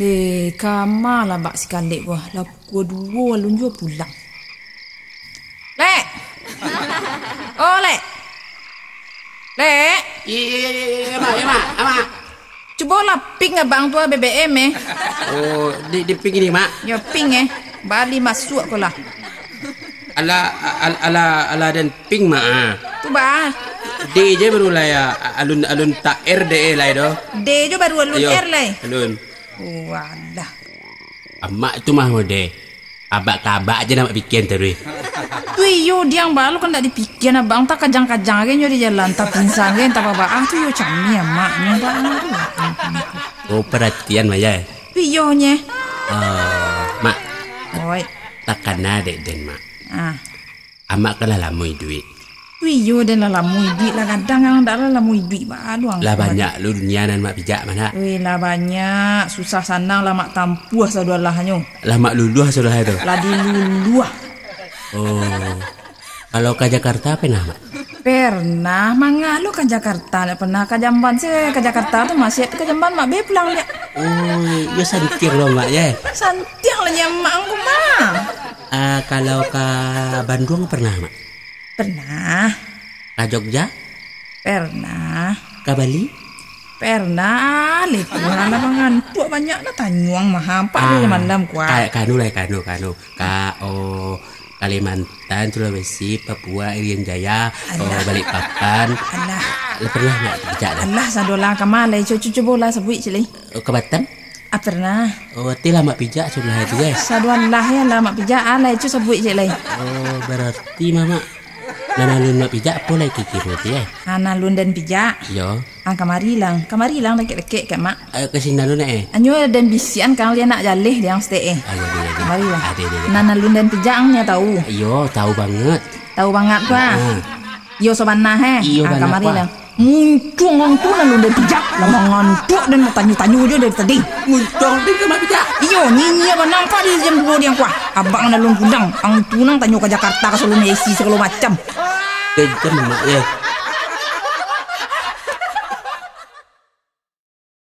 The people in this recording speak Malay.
De kama lah bak sikalik wah. Lah gua dua alun jua pulang. Lek. Oh, Lek. Lek. Iya, mak. Cuba lah ping abang tua BBM Oh, di ping ini, mak. Ya ping Bali masuk ko lah. Ala dan ping mak. Tu ba. D je baru lah ya. Alun tak RDE lah itu. D je baru alun R lah. Alun. Walah. Mak tu mah mode. Abak-kabak aja nak bikin terus. Tu yo diang balu kan tak dipikir abang tak kajang-kajang ke di jalan tak pinsang ke tak apa tu yo cami mak nyumbang. Oh, perhatian Maya. Tu yo nya. Mak. Oi. Takkan ada den mak. Amak kalah lamui duit. Wih yo dan lah lamui duit lah kadang ang dah lah lamui duit balu ang. Lah banyak lu dunia nan mak pijak mana? Wih lah banyak susah sanang lah mak tampuh sadua lah nyo. Lah mak luluh sudah itu. Lah diluluh. Oh. Kalau ke Jakarta pernah mak? Pernah mangalo ke Jakarta lah pernah ke Jamban ke Jakarta tu masih ke Jamban mak be pulang dia. Oh, ya santir loh mak ya. Santir lah nyamak aku mah. Kalau ke Bandung pernah mak? Pernah. Ke Jogja? Pernah. Ke Bali? Pernah. Lepas lah mengantuk banyak lah tanyuang mah hampa ni malam kuat. Kanu. Kalimantan, Sulawesi, Papua, Irian Jaya, Balikpapan. Alah. Pernah nak bijak dah? Alah sadola kamalai coba lah sebut cili. Ke Batam? Pernah. Oh, ti lama pijak sudah itu guys. Sadualah ya lama pijak alai cu sebut cili. Oh, berarti mama nanalun mak pijak apa lagi kira tu ya? Analun dan pijak. Yo. Kamari lang lek kat mak. Ke sini nalun Anyo dan bisian kang dia nak jalih dia yang stay Kamari lah. Nanalun dan pijak nya tahu. Yo, tahu banget. Tahu banget gua. Yo sobanah kamari lang. Muncung orang tu lalu dia pijak lama ngantuk dan tanyu-tanyu je dari tadi. Muncung dia ke mak pijak? Iyo nyi nampak di jam 2 dia kuah. Abang lalu gudang ang tunang tanyu ke Jakarta ke Solo Messi segala macam. Kejam mak ya.